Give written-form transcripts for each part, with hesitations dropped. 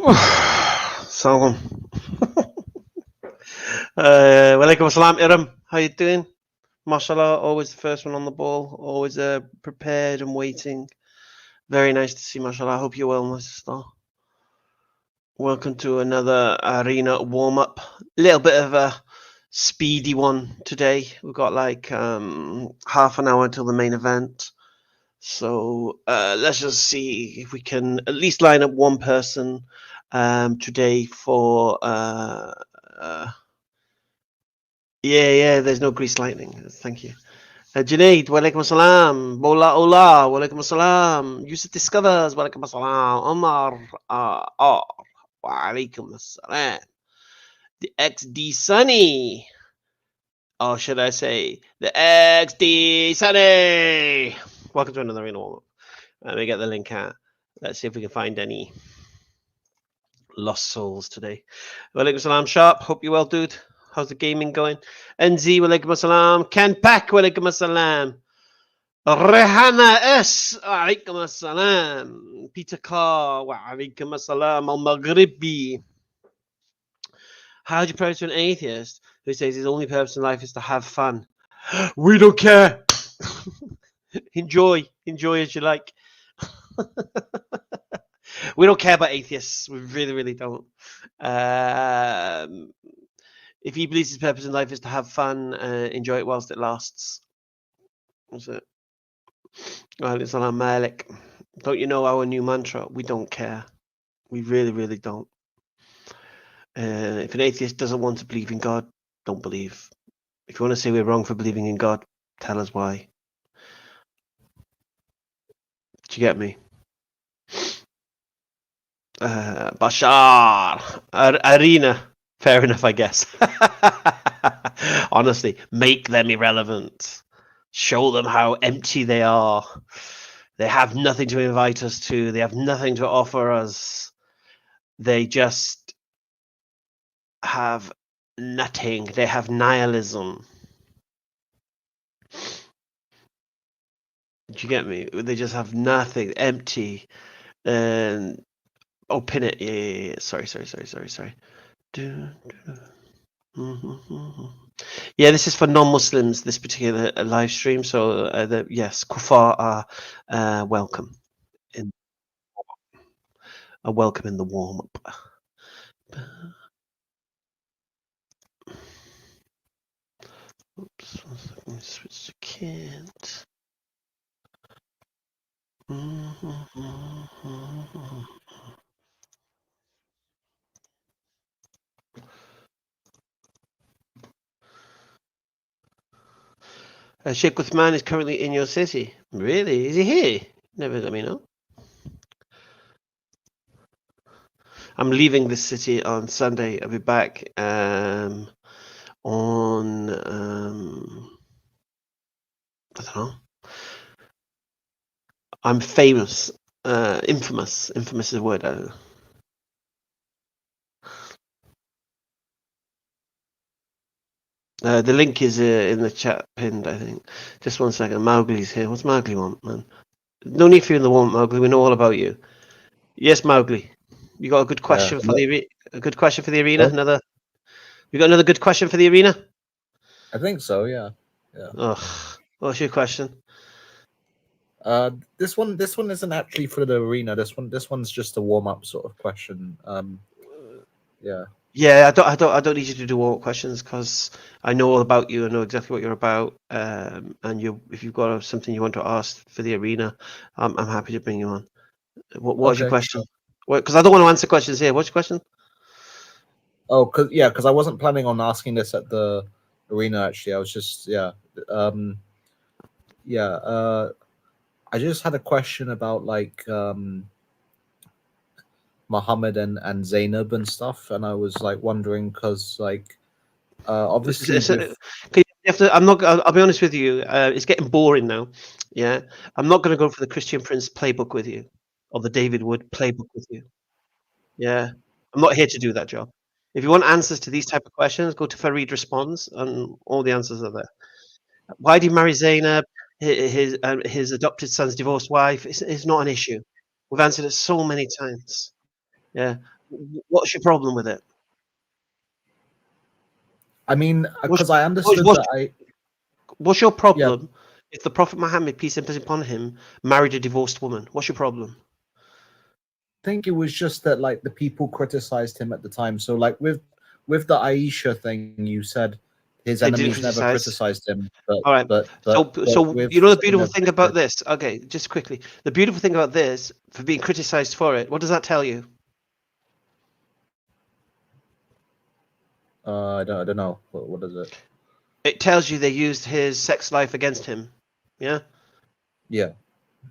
Salam. Walaikum assalam, Iram. How you doing? Mashallah, always the first one on the ball, always prepared and waiting. Very nice to see, mashallah. I hope you're well, my sister. Welcome to another arena warm-up. A little bit of a speedy one today. We've got like half an hour till the main event. So let's just see if we can at least line up one person today for yeah, there's no grease lightning. Thank you. Junaid, walaikum assalam. Bola Ola, walaikum assalam. Yusuf Discovers, walaikum assalam. Omar, walaikum assalam. The XD Sunny. Or should I say, the XD Sunny. Welcome to another arena warm-up. Let me get the link out. Let's see if we can find any lost souls today. Walaikum salam, Sharp. Hope you're well, dude. How's the gaming going? NZ, walaikum assalam. Ken Pack, walaikum assalam. Rehana S, walaikum assalam. Peter Carr, walaikum assalam. Al Maghribi. How do you pray to an atheist who says his only purpose in life is to have fun? We don't care. Enjoy as you like. We don't care about atheists. We really don't. If he believes his purpose in life is to have fun, enjoy it whilst it lasts. That's it. Salam Malik. Don't you know our new mantra? We don't care. We really don't. If an atheist doesn't want to believe in God, don't believe. If you want to say we're wrong for believing in God, tell us why. Do you get me? Bashar, Arena. Fair enough, I guess. Honestly, make them irrelevant. Show them how empty they are. They have nothing to invite us to. They have nothing to offer us. They just have nothing. They have nihilism. Do you get me? They just have nothing. Empty. And pin it. Yeah. Sorry. Yeah, this is for non-Muslims, this particular live stream. So, yes, kuffar are welcome. Welcome in the warm-up. Oops, let me switch to Kent. Sheikh Uthman is currently in your city. Really? Is he here? Never let me know. I'm leaving this city on Sunday. I'll be back on I don't know. I'm famous. Infamous. Infamous is a word. I don't know. The link is in the chat pinned, I think. Just one second. Mowgli's here. What's Mowgli want, man? No need for you in the warm, Mowgli. We know all about you. Yes, Mowgli. You got a good question for the arena? What? You got another good question for the arena? I think so. Yeah. Ugh. What's your question? This one isn't actually for the arena. This one's just a warm up sort of question. Yeah. Yeah, I don't need you to do all questions because I know all about you. I know exactly what you're about. And if you've got something you want to ask for the arena, I'm happy to bring you on. What's your question? Because I don't want to answer questions here. What's your question? Oh, because I wasn't planning on asking this at the arena. Actually, I was just I just had a question about like Muhammad and Zainab and stuff, and I was like wondering because like obviously I'll be honest with you. It's getting boring now. Yeah, I'm not going to go for the Christian Prince playbook with you, or the David Wood playbook with you. Yeah, I'm not here to do that job. If you want answers to these type of questions, go to Farid Responds, and all the answers are there. Why did he marry Zainab? His adopted son's divorced wife. It's not an issue. We've answered it so many times. Yeah, What's your problem with it? I mean, What's, because I what's, understood what's, that what's your yeah, problem if the Prophet Muhammad, peace and blessings upon him, married a divorced woman? What's your problem? think it was just that like the people criticized him at the time. So like with the Aisha thing, you said his They didn't enemies never criticize. criticized him, but All right. but but So but with you know the beautiful Zainab, thing they about did. this. Okay, just quickly, the beautiful thing about this for being criticized for it. What does that tell you? I don't know what is it? It tells you they used his sex life against him. Yeah. Yeah,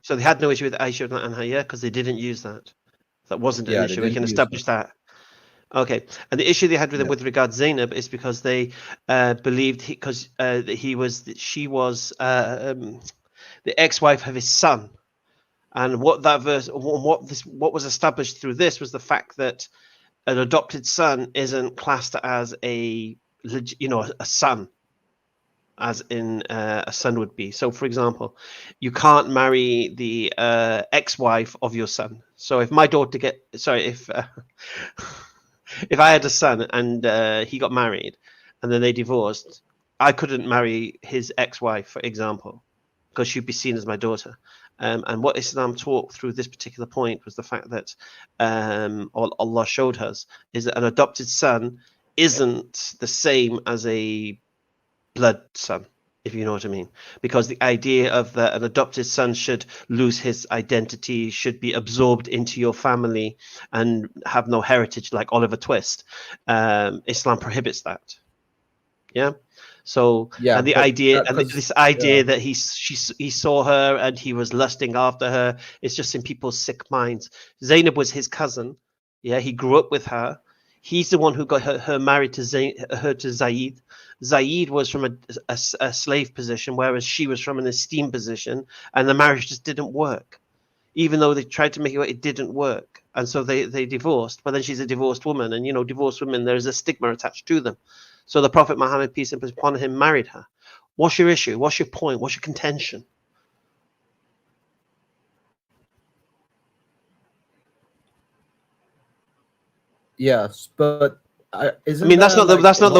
So they had no issue with Aisha and her, yeah, because they didn't use that. That wasn't an yeah, they issue. We didn't can use that. establish that. Okay, and the issue they had with him Yeah, with regard to Zainab is because they believed she was the ex-wife of his son, and what that verse, what was established through this was the fact that an adopted son isn't classed as a son, as in a son would be. So, for example, you can't marry the ex-wife of your son. So, if my daughter if I had a son and he got married and then they divorced, I couldn't marry his ex-wife, for example, because she'd be seen as my daughter. And what Islam taught through this particular point was the fact that Allah showed us is that an adopted son isn't the same as a blood son, if you know what I mean. Because the idea of that an adopted son should lose his identity, should be absorbed into your family and have no heritage like Oliver Twist, Islam prohibits that. Yeah. So, yeah, and the but idea, and because this idea yeah, that he saw her and he was lusting after her, it's just in people's sick minds. Zainab was his cousin. Yeah, he grew up with her. He's the one who got her married to Zaid. Zaid was from a slave position, whereas she was from an esteemed position, and the marriage just didn't work. Even though they tried to make it work, it didn't work, and so they divorced. But then she's a divorced woman, and divorced women, there's a stigma attached to them. So the Prophet Muhammad, peace and blessings upon him, married her. What's your issue? What's your point? What's your contention? yes, but I isn't mean, there like that's a not the lot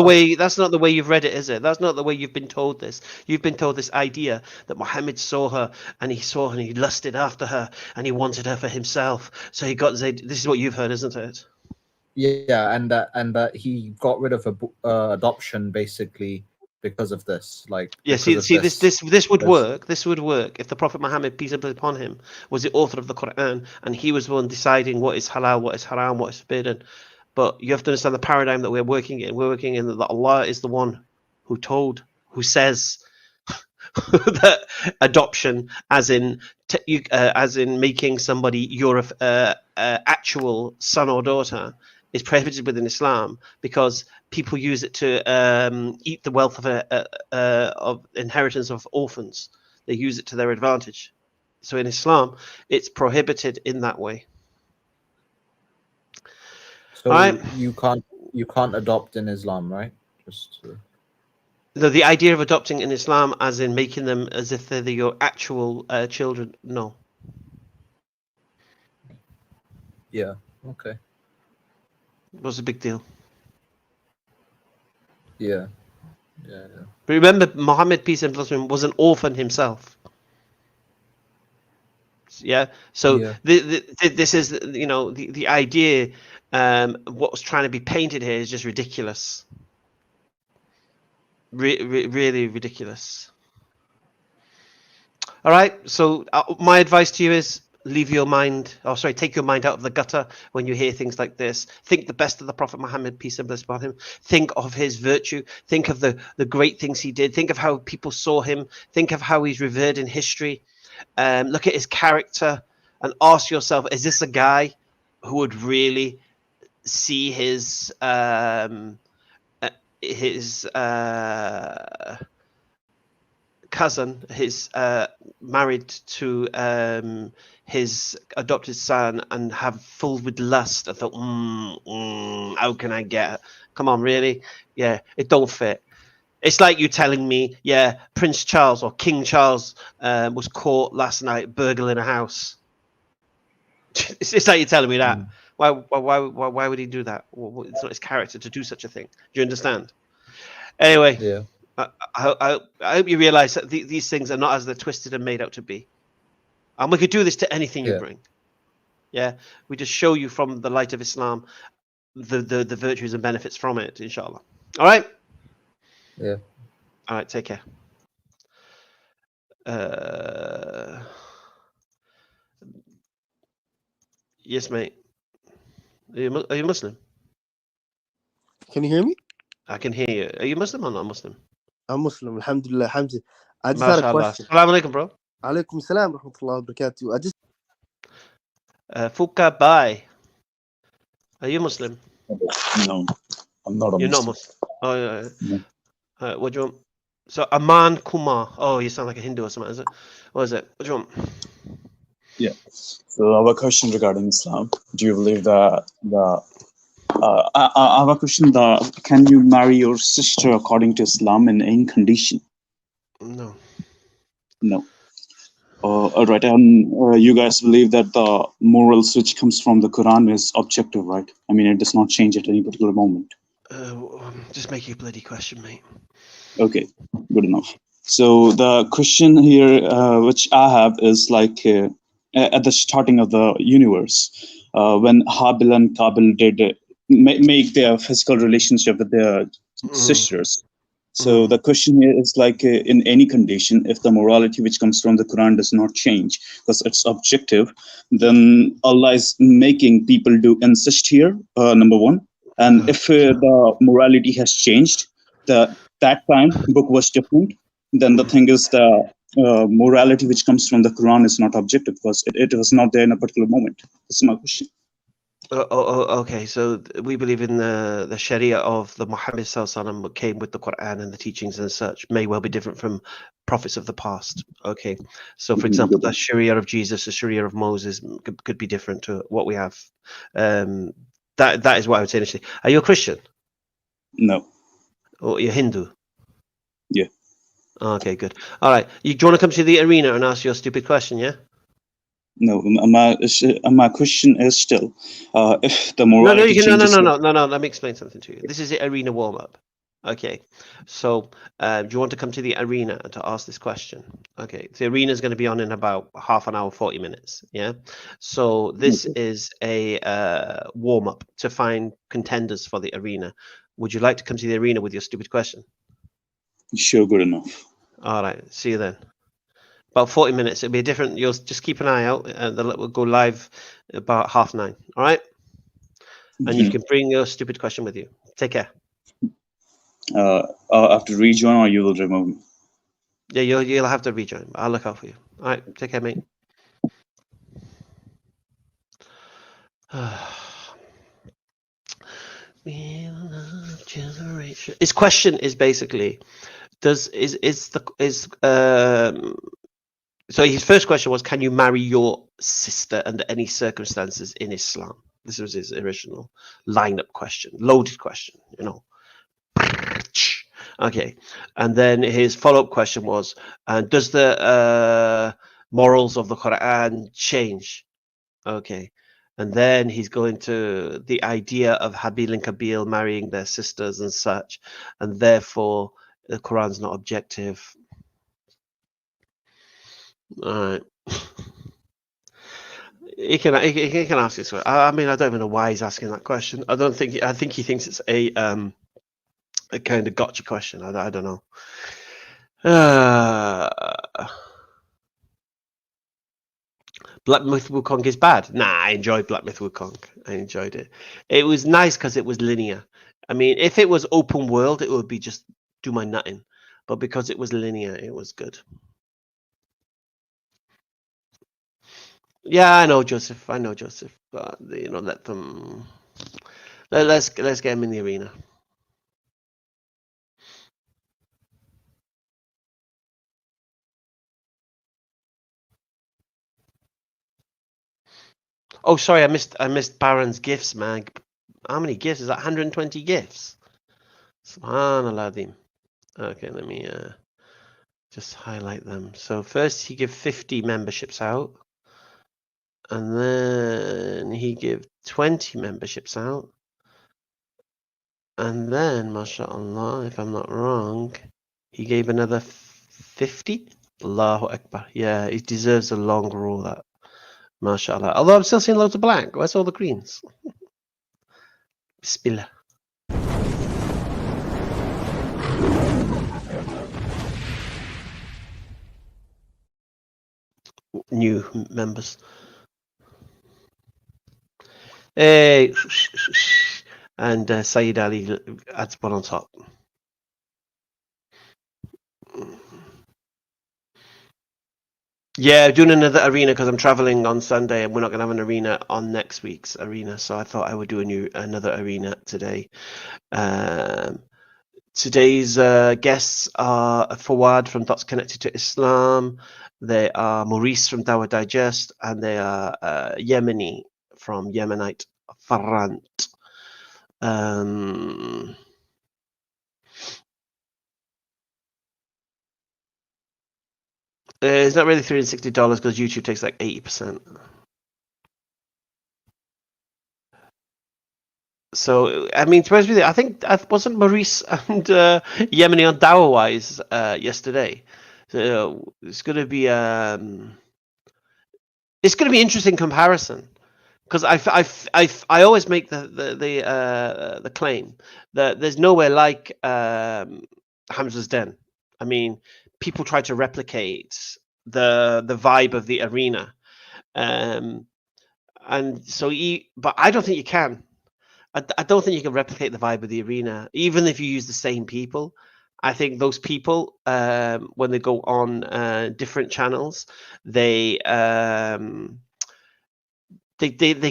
of way you've read it, is it? That's not the way you've been told this. You've been told this idea that Muhammad saw her and he saw her and he lusted after her and he wanted her for himself. So he got Zayd. This is what you've heard, isn't it? yeah, and that he got rid of adoption basically because of this, like Yeah, because see, of see, this this. this this would Because work. This would work if the Prophet Muhammad, peace and blessings upon him, was the author of the Quran, and he was the one deciding what is halal, what is haram, what is forbidden. But you have to understand the paradigm that we're working in. We're working in that Allah is the one who says that adoption, as in making somebody your actual son or daughter, is prohibited within Islam because people use it to eat the wealth of inheritance of orphans. They use it to their advantage. So in Islam, it's prohibited in that way. All right. so you can't adopt in Islam, right? Just The idea of adopting in Islam, as in making them as if they're your actual children, no. yeah, okay, What's the big deal? yeah, yeah, yeah. But remember, Muhammad, peace and blessings on him, was an orphan himself. Yeah. So Yeah. this is, the idea. What was trying to be painted here is just ridiculous. Really ridiculous. All right. So my advice to you is take your mind out of the gutter when you hear things like this. Think the best of the Prophet Muhammad, peace and blessings upon him. Think of his virtue. Think of the great things he did. Think of how people saw him. Think of how he's revered in history. Look at his character and ask yourself: is this a guy who would really see his cousin, his married to his adopted son, and have full with lust? I thought, how can I get? Come on, really? Yeah, it don't fit. It's like you telling me, yeah, Prince Charles or King Charles was caught last night burgling a house. It's like you're telling me that. Mm. Why would he do that? It's not his character to do such a thing. Do you understand? Anyway, Yeah. I hope you realize that these things are not as they're twisted and made out to be. And we could do this to anything you Yeah. bring. Yeah, we just show you from the light of Islam the virtues and benefits from it, inshallah. All right? Yeah. All right, take care. Yes, mate. Are you Muslim? Can you hear me? I can hear you. Are you Muslim or not Muslim? I'm Muslim, alhamdulillah, Hamza. I just had a MashaAllah. question. Assalamu alaikum, bro. Alaikum salam wa rahmatullahi wa barakatuh. I just Fuka Bai. Are you Muslim? No, I'm not a You're not Muslim. Muslim. Oh, yeah. No. What do you want? So Aman Kumar. Oh, you sound like a Hindu or something, is it? What is it? What do you want? Yeah. So I have a question regarding Islam. Do you believe that I have a question that can you marry your sister according to Islam in any condition? No. No. All right. And you guys believe that the morals which comes from the Quran is objective, right? I mean, it does not change at any particular moment. Just make your bloody question, mate. Okay, good enough. So the question here, which I have, is like at the starting of the universe, when Habil and Kabil did make their physical relationship with their sisters. So the question here is like in any condition, if the morality which comes from the Quran does not change, because it's objective, then Allah is making people do incest here, number one. And if the morality has changed, that time book was different, then the thing is the morality which comes from the Quran is not objective because it was not there in a particular moment. That's my question. Okay. So we believe in the Sharia of the Muhammad Sallallahu came with the Quran and the teachings and such may well be different from prophets of the past. Okay. So for example, the Sharia of Jesus, the Sharia of Moses could be different to what we have. That is what I would say initially. Are you a Christian? No. Or you're Hindu? Yeah. Okay, good. All right. Do you want to come to the arena and ask your stupid question? Yeah. No, my question is still, if the morality changes. No. Let me explain something to you. This is the arena warm up. Okay, so do you want to come to the arena to ask this question? Okay, the arena is going to be on in about half an hour, 40 minutes. Yeah, so this is a warm up to find contenders for the arena. Would you like to come to the arena with your stupid question? Sure, good enough. All right, see you then. About 40 minutes. It'll be different. You'll just keep an eye out. We'll go live about 9:30. All right. And you can bring your stupid question with you. Take care. I'll have to rejoin or you will remove me. Yeah, you'll have to rejoin. I'll look out for you. All right. Take care, mate. We love generation. His question is basically, so his first question was, can you marry your sister under any circumstances in Islam? This was his original lineup question, loaded question, you know. Okay, and then his follow-up question was, does the morals of the Quran change? Okay, and then he's going to the idea of Habil and Kabil marrying their sisters and such, and therefore the Quran's not objective. All right. He can ask this. I mean, I don't even know why he's asking that question. I think he thinks it's a kind of gotcha question. I don't know. Black Myth Wukong is bad. Nah, I enjoyed Black Myth Wukong. I enjoyed it. It was nice because it was linear. I mean, if it was open world, it would be just do my nutting. But because it was linear, it was good. Yeah, I know Joseph. But let them. Let's get him in the arena. Oh, sorry, I missed Baron's gifts, man. How many gifts? Is that 120 gifts? Subhanallah. Okay, let me just highlight them. So first he gave 50 memberships out. And then he he gave 20 memberships out. And then, mashallah, if I'm not wrong, he gave another 50. Allahu Akbar. Yeah, he deserves a long rule, that. Mashallah. Although I'm still seeing loads of blank. Where's all the greens? Bismillah. New members. Hey, and Saeed Ali adds one on top. Yeah, doing another arena because I'm traveling on Sunday and we're not going to have an arena on next week's arena. So I thought I would do another arena today. Today's guests are Fawad from Dots Connected to Islam. They are Maurice from Dawah Digest, and they are Yemeni from Yemenite Farrant. It's not really $360 because YouTube takes like 80%. So, I mean, to be honest with you, I think wasn't Maurice and Yemeni on Dawah-wise yesterday. So it's going to be interesting comparison because I always make the claim that there's nowhere like Hamza's Den. I mean, people try to replicate the vibe of the arena, and so but I don't think you can. I don't think you can replicate the vibe of the arena, even if you use the same people. I think those people, when they go on different channels, they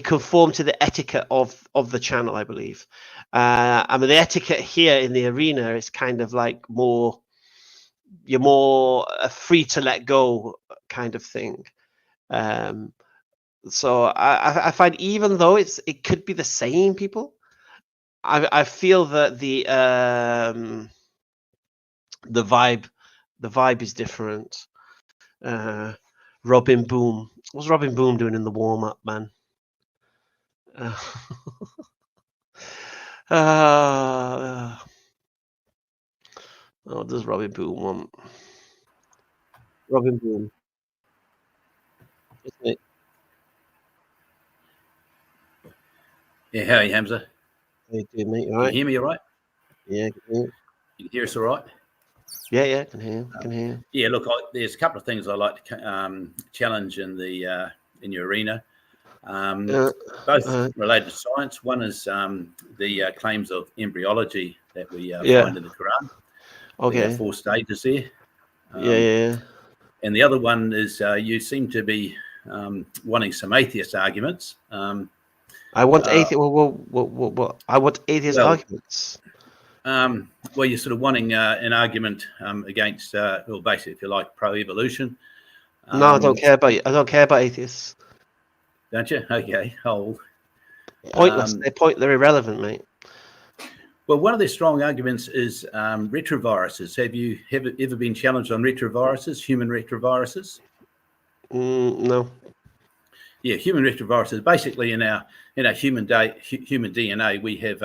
conform to the etiquette of the channel, I believe. I mean, the etiquette here in the arena is kind of like you're more free to let go kind of thing. So I find even though it could be the same people, I feel that the vibe is different. Robin Boom, what's Robin Boom doing in the warm up, man? What does Robin Boom want? Robin Boom, isn't it? Yeah, how are you, Hamza? How you doing, mate? You all Can right? you hear me all right? Yeah, You can hear us all right? yeah, can hear you. Can hear you. Yeah, look, there's a couple of things I like to challenge in your arena. Both related to science. One is the claims of embryology that we find in the Quran. Okay. There are 4 stages there. Yeah. And the other one is you seem to be wanting some atheist arguments. I want atheist. Well, I want atheist arguments. Well, you're sort of wanting an argument against, well, basically, if you like, pro-evolution. No, I don't care about atheists. Don't you? Okay, hold. Pointless. They're irrelevant, mate. Well, one of their strong arguments is retroviruses. Have you ever been challenged on retroviruses, human retroviruses? No. Yeah, human retroviruses. Basically, in our human DNA, we have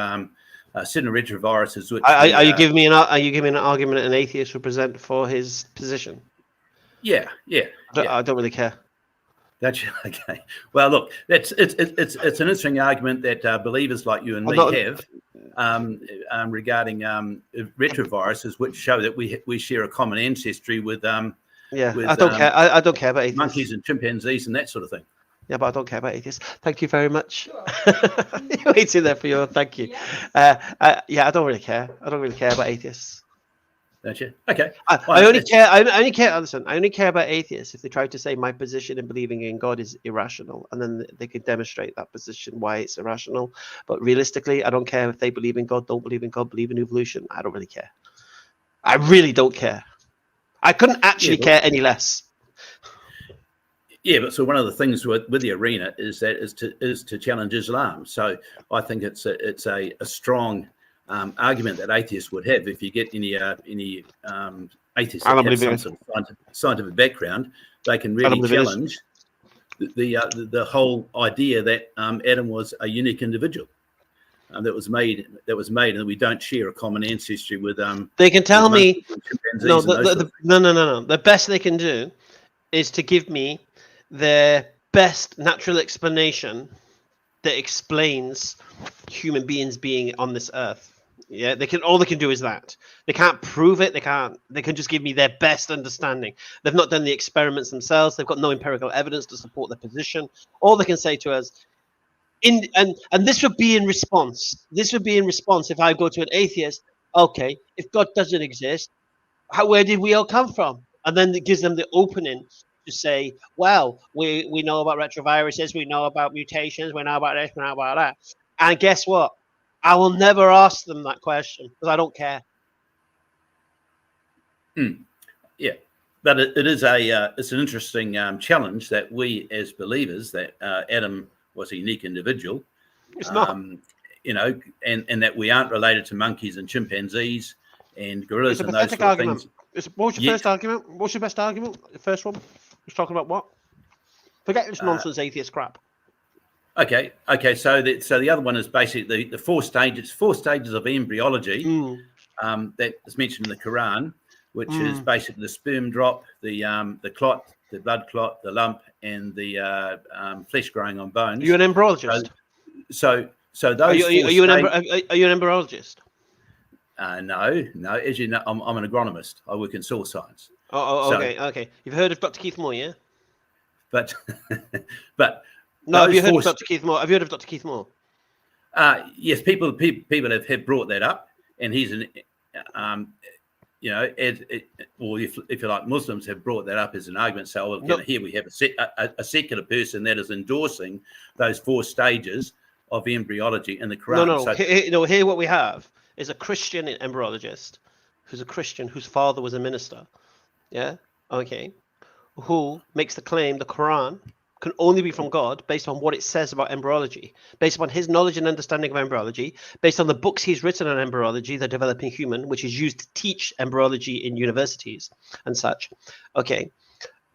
certain retroviruses. Which Are you giving me an argument that an atheist would present for his position? Yeah. I don't really care. That's okay. Well, look, it's an interesting argument that believers like you and me have regarding retroviruses, which show that we share a common ancestry with with, I don't care. I don't care about atheists. Monkeys and chimpanzees and that sort of thing. Yeah, but I don't care about atheists. Thank you very much. Waiting there for you. Thank you. I don't really care. I don't really care about atheists. Don't you? Okay. I only care. Listen, I only care about atheists if they try to say my position in believing in God is irrational, and then they can demonstrate that position why it's irrational. But realistically, I don't care if they believe in God, don't believe in God, believe in evolution. I don't really care. I really don't care. I couldn't actually care any less. Yeah, but so one of the things with the arena is to challenge Islam. So I think it's a strong argument that atheists would have. If you get any atheists that have some sort of scientific background, they can really challenge the whole idea that Adam was a unique individual that was made, and we don't share a common ancestry with. They can tell me no. No. The best they can do is to give me their best natural explanation that explains human beings being on this earth. Yeah, all they can do is that. They can't prove it. They can just give me their best understanding. They've not done the experiments themselves. They've got no empirical evidence to support their position. All they can say to us, and this would be in response. This would be in response if I go to an atheist. Okay, if God doesn't exist, where did we all come from? And then it gives them the opening to say, well, we know about retroviruses, we know about mutations, we know about this, we know about that. And guess what? I will never ask them that question because I don't care. Yeah, but it is it's an interesting challenge that we as believers that Adam was a unique individual. It's not. You know, and that we aren't related to monkeys and chimpanzees and gorillas It's a and those pathetic sort of argument. things. What was your first argument? What's your best argument? The first one? It's talking about what? Forget this nonsense atheist crap. Okay. So the other one is basically the four stages of embryology that is mentioned in the Quran, which is basically the sperm drop, the clot, the blood clot, the lump, and the flesh growing on bones. Are you an embryologist? So those. Are you an embryologist? No. As you know, I'm an agronomist. I work in soil science. Okay. You've heard of Dr. Keith Moore, yeah? But no, have you heard of Dr. Keith Moore? Have you heard of Dr. Keith Moore? Yes, people have brought that up, and he's an, or if you like, Muslims have brought that up as an argument. So here we have a secular person that is endorsing those four stages of embryology in the Quran. No. Here what we have is a Christian embryologist who's a Christian whose father was a minister. Yeah. Okay. Who makes the claim the Quran can only be from God based on what it says about embryology, based upon his knowledge and understanding of embryology, based on the books he's written on embryology, The Developing Human, which is used to teach embryology in universities and such. Okay.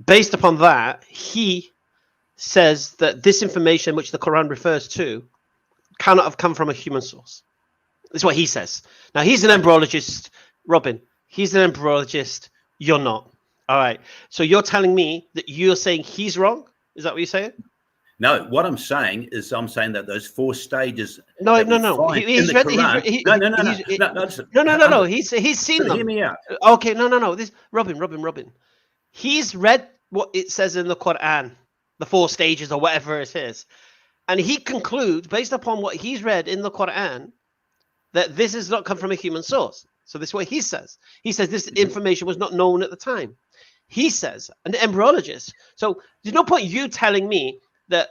Based upon that, he says that this information, which the Quran refers to, cannot have come from a human source. That's what he says. Now, he's an embryologist, Robin. He's an embryologist. You're not. All right. So you're telling me that you're saying he's wrong? Is that what you're saying? No, what I'm saying is that those four stages. No. He's read. No. He's seen them. Hear me out. Okay. No. This Robin. He's read what it says in the Quran, the four stages or whatever it is, and he concludes based upon what he's read in the Quran that this has not come from a human source. So this is what he says. He says this information was not known at the time. He says, an embryologist. So there's no point you telling me that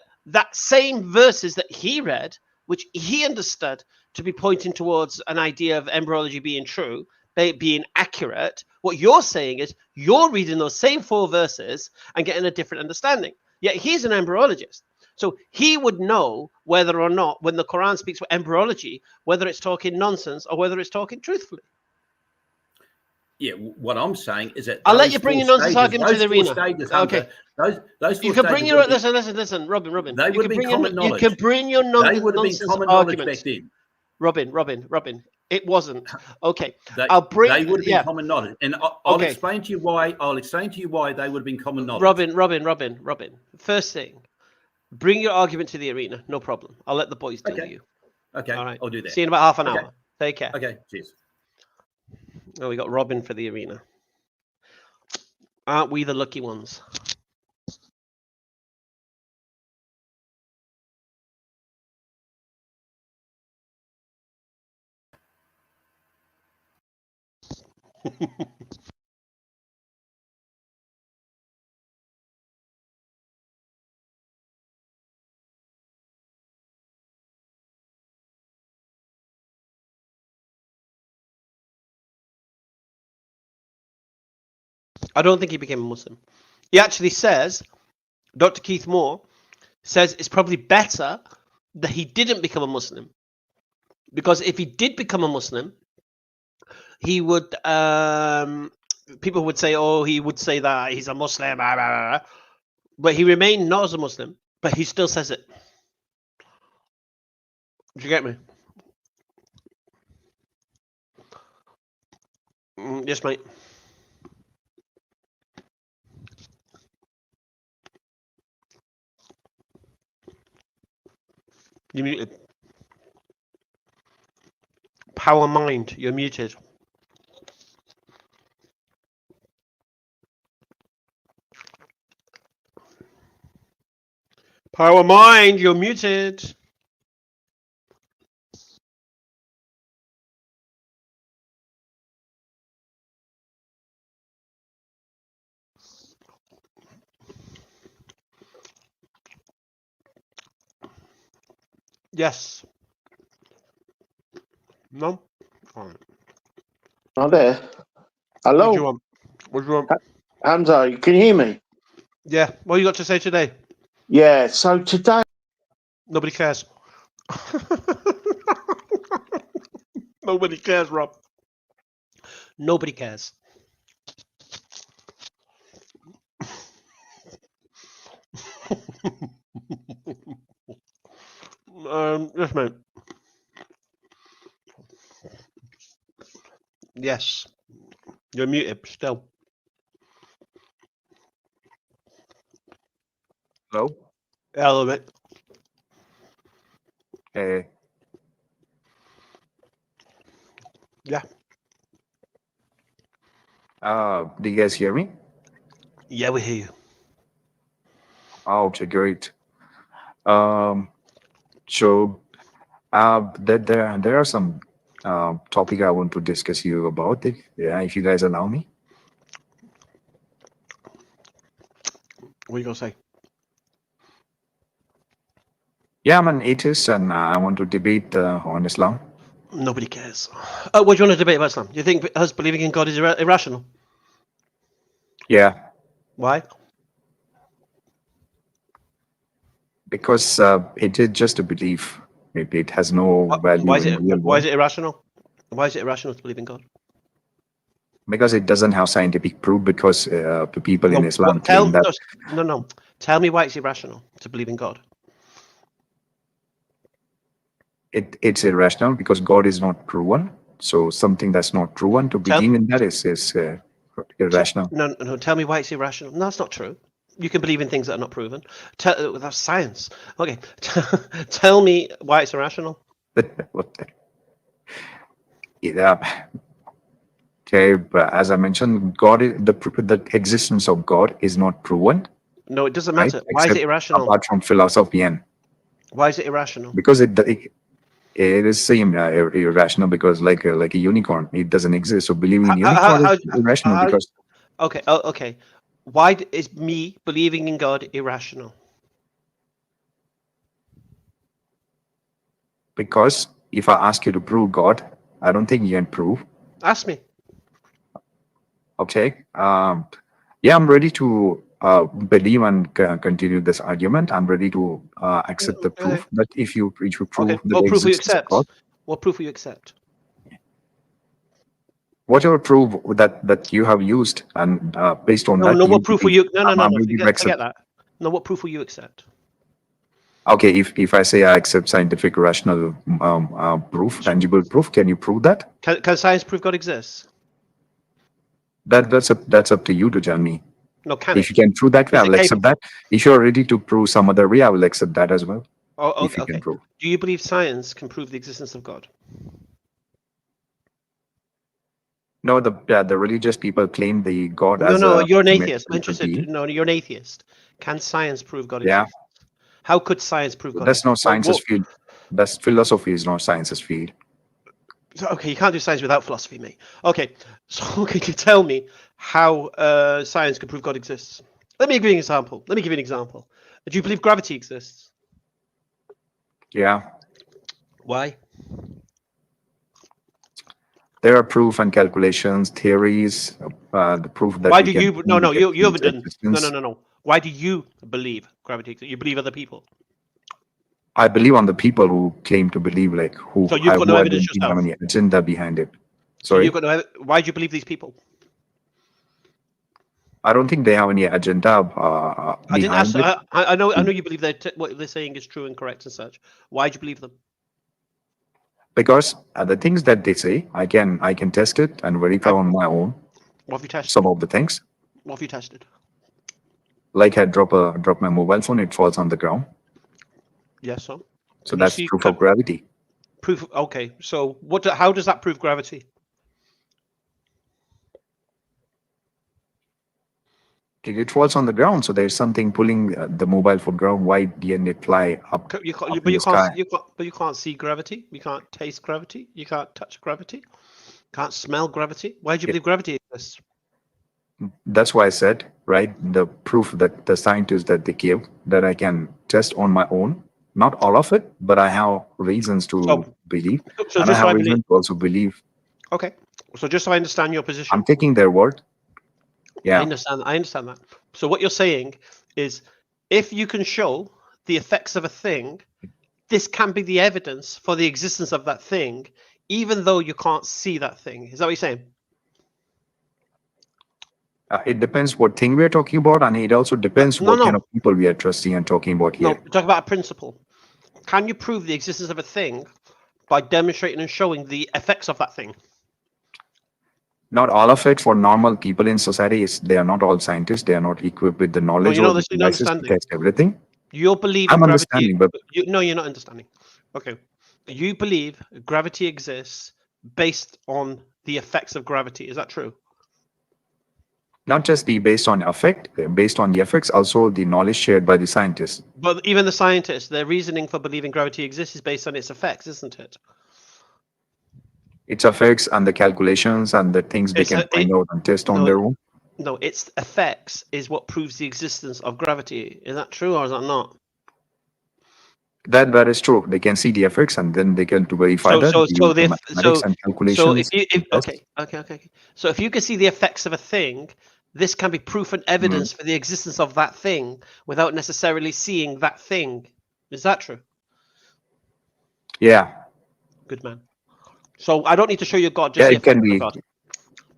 same verses that he read, which he understood to be pointing towards an idea of embryology being true, being accurate. What you're saying is you're reading those same four verses and getting a different understanding. Yet he's an embryologist. So he would know whether or not, when the Quran speaks for embryology, whether it's talking nonsense or whether it's talking truthfully. Yeah, what I'm saying is that I'll let you bring your nonsense argument to the arena. Okay, those you can bring your listen, Robin. They would have been common knowledge. You can bring your nonsense arguments. Back then. Robin. It wasn't. Okay, I'll bring. They would have been common knowledge, and I'll explain to you why. I'll explain to you why they would have been common knowledge. Robin. First thing, bring your argument to the arena. No problem. I'll let the boys deal with you. Okay. All right. I'll do that. See you in about half an hour. Take care. Okay. Cheers. Oh, we got Robin for the arena. Aren't we the lucky ones? I don't think he became a Muslim. He actually says, Dr. Keith Moore says it's probably better that he didn't become a Muslim. Because if he did become a Muslim, he would, people would say, oh, he would say that he's a Muslim. Blah, blah, blah. But he remained not as a Muslim, but he still says it. Do you get me? Yes, mate. You're muted. Power mind, you're muted. Power mind, you're muted. Yes. No? Alright. Am I there? What do you Hello, want? What do you want? Hamza. Can you hear me? Yeah. What you got to say today? Yeah. So today, Nobody cares. Nobody cares, Rob. Nobody cares. Yes, mate. Yes. You're muted still. Hello. Hello, mate. Hey. Yeah. Do you guys hear me? Yeah, we hear you. Oh, okay, great. So there are some topic I want to discuss you about. If you guys allow me. What are you gonna say? Yeah, I'm an atheist, and I want to debate on Islam. Nobody cares. What do you want to debate about Islam? Do you think us believing in God is irrational? Yeah, Why? because it is just a belief. It has no value Why is in it? real Why is world. it irrational? Why is it irrational to believe in God? Because it doesn't have scientific proof. Because the people in Islam claim that No. Tell me why it's irrational to believe in God. it's irrational because God is not proven. So something that's not proven to believe in that is irrational. No. Tell me why it's irrational. No, that's not true. You can believe in things that are not proven. That's science. Okay. Tell me why it's irrational. Yeah. Okay, but as I mentioned, God is the existence of God is not proven. No, it doesn't Right? matter. Why is it Except irrational? apart from philosophy, and Why is it irrational? because it is same irrational, because like a unicorn, it doesn't exist. So believing in unicorn is irrational because Okay. Okay. Why is me believing in God irrational? because if I ask you to prove God, I don't think you can prove. Ask me. Okay. Yeah, I'm ready to believe and continue this argument. I'm ready to accept the proof that if you prove Okay. the What proof will you existence of accept? God, What proof will you accept? whatever proof that you have used, and based on that, No. you What proof will believe, you? No. I'm ready to Forget accept. that. No. What proof will you accept? Okay, if I say I accept scientific, rational proof, tangible proof, can you prove that? Can science prove God exists? That's up to you to tell me. No. Can If it? you can prove that, Is I it will accept capable? that. If you're ready to prove some other way, I will accept that as well. Oh, If you can okay. prove. Do you believe science can prove the existence of God? No, the religious people claim the God No. as a You're an atheist. I'm mythical interested. being. No. You're an atheist. Can science prove God Yeah, exists? How could science prove God that's not exists? science's field. That's philosophy is not science's field. Okay, you can't do science without philosophy, mate. Okay, so can you tell me how science can prove God exists? Let me give you an example. Do you believe gravity exists? Yeah, Why? there are proof and calculations, theories, the proof that Why we do can you? No, prove you its haven't done. existence. No. Why do you believe gravity exists? You believe other people. I believe on the people who claim to believe, like who So you've got no I evidence don't think have yourself. any agenda behind it. So Sorry. you've got no. Why do you believe these people? I don't think they have any agenda I didn't ask. behind it. I know you believe what they're saying is true and correct and such. Why do you believe them? Because the things that they say, I can test it and verify on my own What have you tested? some of the things. What have you tested? Like I drop my mobile phone, it falls on the ground. Yes, so. So Can you that's see proof of gravity. Proof. Okay. So how does that prove gravity? It falls on the ground, so there's something pulling the mobile phone ground. Why didn't it fly up, You can't, up but in you the can't. sky? You can't see gravity. You can't taste gravity. You can't touch gravity. Can't smell gravity. Why do you Yeah. believe gravity exists? That's why I said, right, the proof that the scientists that they give that I can test on my own. Not all of it, but I have reasons to believe, So and I just so have I believe. reasons to also believe. Okay. So just so I understand your position. I'm taking their word. Yeah. I understand that. So what you're saying is, if you can show the effects of a thing, this can be the evidence for the existence of that thing, even though you can't see that thing. Is that what you're saying? It depends what thing we're talking about, and it also depends what kind of people we are trusting and talking about here. No, we're talking about a principle. Can you prove the existence of a thing by demonstrating and showing the effects of that thing? Not all of it. For normal people in society, they are not all scientists. They are not equipped with the knowledge or the devices to test everything. You believe I'm gravity. understanding, but No, you're not understanding. Okay, you believe gravity exists based on the effects of gravity. Is that true? not just based on the effects, also the knowledge shared by the scientists. But even the scientists, their reasoning for believing gravity exists is based on its effects, isn't it? Its effects and the calculations and the things they can find out and test on their own. No, its effects is what proves the existence of gravity. Is that true or is that not? That is true. They can see the effects and then they can verify So mathematics and calculations. Okay. So if you can see the effects of a thing, this can be proof and evidence for the existence of that thing without necessarily seeing that thing. Is that true? Yeah. Good man. So I don't need to show you God. Just it can be. God.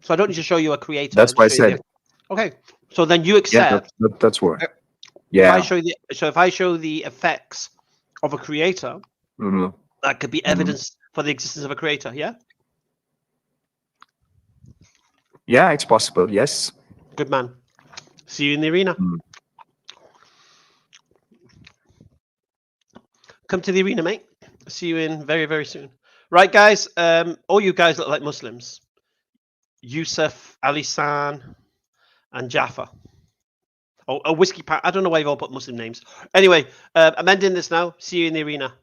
So I don't need to show you a creator. That's why I said. Okay. So then you accept. Yeah, that's what. Yeah. If I show the effects of a creator, that could be evidence for the existence of a creator. Yeah. Yeah, it's possible. Yes. Good man. See you in the arena. Come to the arena, mate. See you in very, very soon. Right, guys. All you guys look like Muslims. Yusuf, Ali San, and Jaffa. Oh, a whiskey pack. I don't know why you've all put Muslim names. Anyway, I'm ending this now. See you in the arena.